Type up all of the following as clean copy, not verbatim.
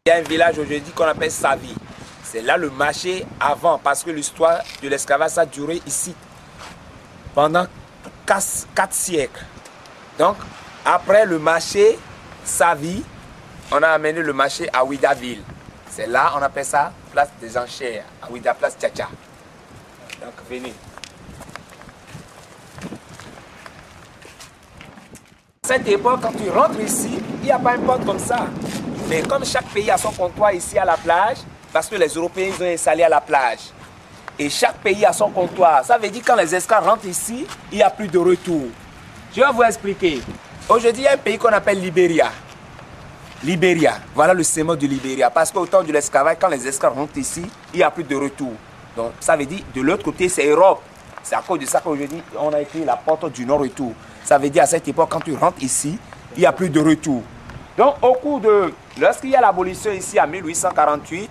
Il y a un village aujourd'hui qu'on appelle Savi. C'est là le marché avant, parce que l'histoire de l'esclavage a duré ici pendant 4 siècles. Donc, après le marché Savi, on a amené le marché à Ouidaville. C'est là, on appelle ça place des enchères, à Ouida, place Tchatcha. Donc, venez. À cette époque, quand tu rentres ici, il n'y a pas un port comme ça. Mais comme chaque pays a son comptoir ici à la plage, parce que les Européens ils ont installé à la plage. Et chaque pays a son comptoir. Ça veut dire que quand les esclaves rentrent ici, il n'y a plus de retour. Je vais vous expliquer. Aujourd'hui, il y a un pays qu'on appelle Libéria. Libéria, voilà le symbole du Libéria. Parce qu'au temps de l'esclavage, quand les esclaves rentrent ici, il n'y a plus de retour. Donc ça veut dire de l'autre côté, c'est Europe. C'est à cause de ça qu'aujourd'hui, on a écrit la porte du non-retour. Ça veut dire à cette époque, quand tu rentres ici, il n'y a plus de retour. Donc au cours de... Lorsqu'il y a l'abolition ici en 1848,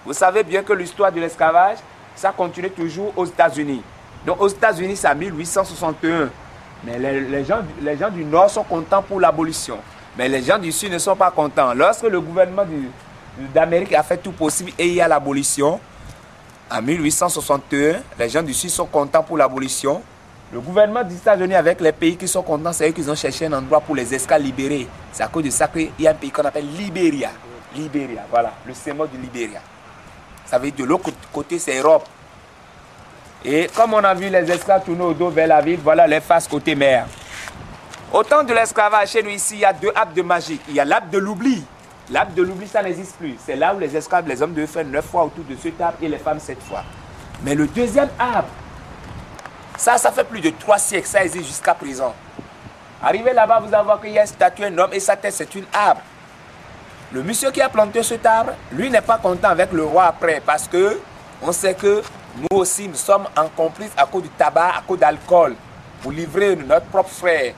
vous savez bien que l'histoire de l'esclavage, ça continue toujours aux États-Unis. Donc aux États-Unis, c'est en 1861. Mais les gens du Nord sont contents pour l'abolition. Mais les gens du Sud ne sont pas contents. Lorsque le gouvernement d'Amérique a fait tout possible et il y a l'abolition, en 1861, les gens du Sud sont contents pour l'abolition. Le gouvernement des États-Unis avec les pays qui sont contents, c'est eux qui ont cherché un endroit pour les esclaves libérés. C'est à cause de ça qu'il y a un pays qu'on appelle Libéria. Libéria, voilà, le symbole du Libéria. Ça veut dire de l'autre côté, c'est Europe. Et comme on a vu les esclaves tourner au dos vers la ville, voilà les faces côté mer. Au temps de l'esclavage, chez nous ici, il y a 2 arbres de magie. Il y a l'arbre de l'oubli. L'arbre de l'oubli, ça n'existe plus. C'est là où les esclaves, les hommes devaient faire 9 fois autour de cet arbre et les femmes 7 fois. Mais le deuxième arbre, ça fait plus de 3 siècles, ça existe jusqu'à présent. Arrivé là-bas, vous allez voir qu'il y a une statue, un homme et sa tête, c'est une arbre. Le monsieur qui a planté cet arbre, lui n'est pas content avec le roi après parce que on sait que nous aussi, nous sommes en complice à cause du tabac, à cause d'alcool, pour livrer notre propre frère.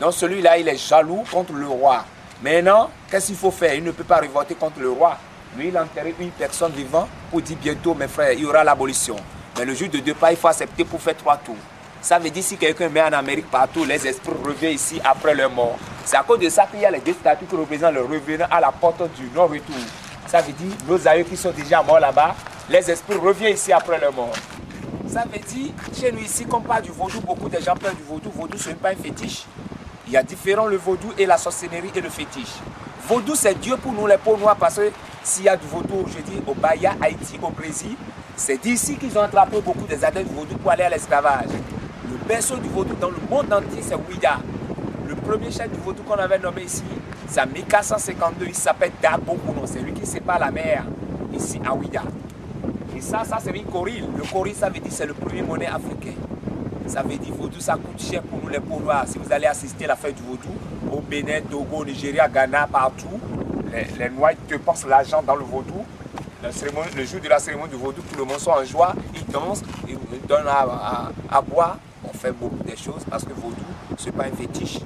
Donc celui-là, il est jaloux contre le roi. Maintenant, qu'est-ce qu'il faut faire? Il ne peut pas révolter contre le roi. Lui, il a enterré une personne vivante pour dire bientôt, mes frères, il y aura l'abolition. Mais le jour de départ, il faut accepter pour faire 3 tours. Ça veut dire si quelqu'un met en Amérique partout, les esprits reviennent ici après leur mort. C'est à cause de ça qu'il y a les 2 statues qui représentent le revenant à la porte du non-retour. Ça veut dire nos aïeux qui sont déjà morts là-bas, les esprits reviennent ici après leur mort. Ça veut dire, chez nous ici, qu'on parle du vaudou, beaucoup de gens parlent du vaudou. Vaudou, ce n'est pas un fétiche. Il y a différents, le vaudou et la sorcellerie et le fétiche. Vaudou, c'est Dieu pour nous les peaux noires parce que s'il y a du vaudou, je dis au Bahia, Haïti, au Brésil, c'est d'ici qu'ils ont attrapé beaucoup des adeptes du vaudou pour aller à l'esclavage. Le berceau du vaudou dans le monde entier, c'est Ouida. Le premier chef du vaudou qu'on avait nommé ici, c'est en 1452, il s'appelle Dabogouno, c'est lui qui sépare la mer, ici à Ouida. Et ça c'est le Koril. Le Koril, ça veut dire c'est le premier monnaie africain. Ça veut dire vaudou, ça coûte cher pour nous les peaux noires. Si vous allez assister à la fête du vaudou, au Bénin, Togo, Nigeria, Ghana, partout, les Noirs te passent l'argent dans le vaudou. Le jour de la cérémonie du vaudou, tout le monde sont en joie, ils dansent, ils donnent à boire. On fait beaucoup de choses parce que vaudou, ce n'est pas un fétiche.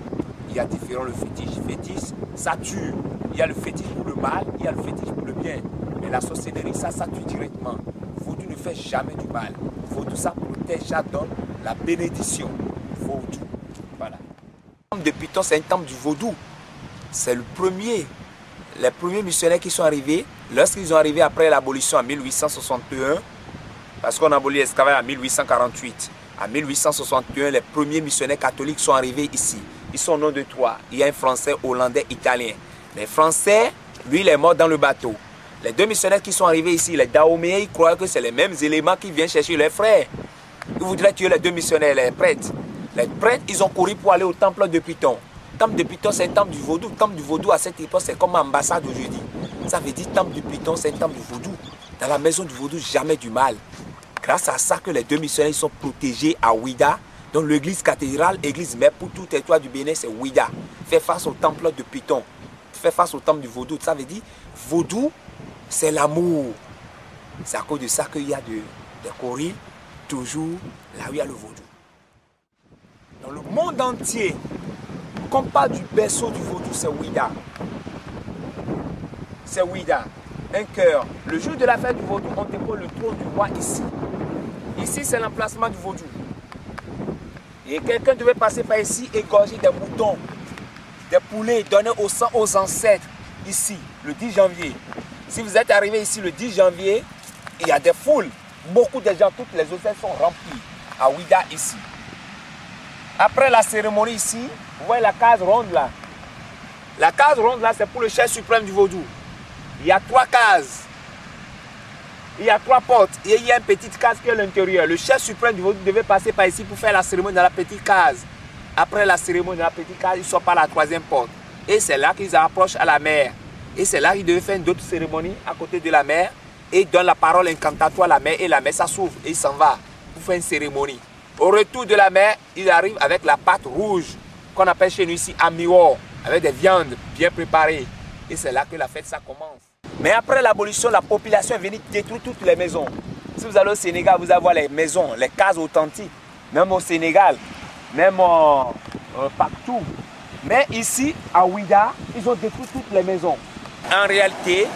Il y a différents le fétiche. Fétiche, ça tue. Il y a le fétiche pour le mal, il y a le fétiche pour le bien. Mais la sorcellerie, ça tue directement. Vaudou ne fait jamais du mal. Vaudou, ça protège, ça donne la bénédiction. Vaudou. Voilà. Le temple de Python, c'est un temple du vaudou. C'est le premier. Les premiers missionnaires qui sont arrivés, lorsqu'ils sont arrivés après l'abolition en 1861, parce qu'on a aboli l'esclavage en 1848. En 1861, les premiers missionnaires catholiques sont arrivés ici. Ils sont au nom de 3. Il y a un Français, Hollandais, Italien. Les Français, lui, il est mort dans le bateau. Les 2 missionnaires qui sont arrivés ici, les Dahoméens, ils croient que c'est les mêmes éléments qui viennent chercher leurs frères. Ils voudraient tuer les 2 missionnaires, les prêtres. Les prêtres, ils ont couru pour aller au temple de Python. Le temple de Python, c'est un temple du vaudou. Le temple du vaudou, à cette époque, c'est comme l'ambassade aujourd'hui. Ça veut dire temple du Python, c'est un temple du vaudou. Dans la maison du vaudou, jamais du mal. Grâce à ça que les 2 missionnaires sont protégés à Ouida. Donc l'église cathédrale, l'église mère pour tout territoire du Bénin, c'est Ouida. Fait face au temple de Python. Fait face au temple du vaudou. Ça veut dire, vaudou, c'est l'amour. C'est à cause de ça qu'il y a des choris, toujours là où il y a le vaudou. Dans le monde entier, quand on parle du berceau du vaudou, c'est Ouida. C'est Ouida. Un cœur. Le jour de la fête du vaudou, on dépose le trône du roi ici. Ici, c'est l'emplacement du vaudou. Et quelqu'un devait passer par ici, égorger des moutons, des poulets, donner au sang aux ancêtres, ici, le 10 janvier. Si vous êtes arrivé ici le 10 janvier, il y a des foules. Beaucoup de gens, toutes les hôtels sont remplis à Ouidah ici. Après la cérémonie ici, vous voyez la case ronde là. La case ronde là, c'est pour le chef suprême du Vaudou. Il y a 3 cases. Il y a 3 portes et il y a une petite case qui est à l'intérieur. Le chef suprême du Vaudou devait passer par ici pour faire la cérémonie dans la petite case. Après la cérémonie dans la petite case, ils sortent par la 3e porte. Et c'est là qu'ils approchent à la mer. Et c'est là qu'ils devaient faire une autre cérémonie à côté de la mer. Et ils donnent la parole incantatoire à la mer. Et la mer, ça s'ouvre et il s'en va pour faire une cérémonie. Au retour de la mer, ils arrivent avec la pâte rouge qu'on appelle chez nous ici amiwo, avec des viandes bien préparées. Et c'est là que la fête, ça commence. Mais après l'abolition, la population est venue détruire toutes les maisons. Si vous allez au Sénégal, vous allez voir les maisons, les cases authentiques. Même au Sénégal, même partout. Mais ici, à Ouidah, ils ont détruit toutes les maisons. En réalité,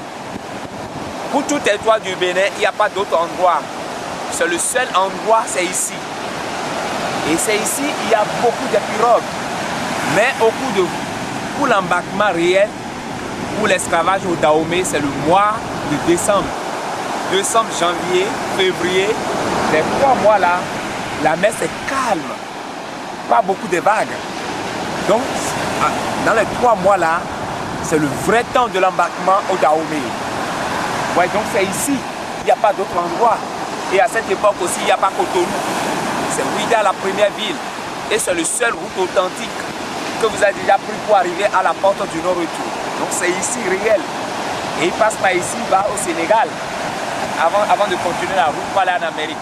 pour tout le territoire du Bénin, il n'y a pas d'autre endroit. C'est le seul endroit, c'est ici. Et c'est ici, il y a beaucoup de pirogues. Mais pour l'embarquement réel, pour l'esclavage au Dahomey, c'est le mois de décembre. Décembre, janvier, février, les 3 mois là, la mer c'est calme. Pas beaucoup de vagues. Donc, dans les 3 mois là, c'est le vrai temps de l'embarquement au Dahomey. Ouais, donc c'est ici, il n'y a pas d'autre endroit. Et à cette époque aussi, il n'y a pas Cotonou. C'est Ouidah, la première ville. Et c'est le seul route authentique que vous avez déjà pris pour arriver à la porte du Nord-Retour. Donc c'est ici réel. Et il passe par ici, il va au Sénégal, avant de continuer la route pour aller en Amérique.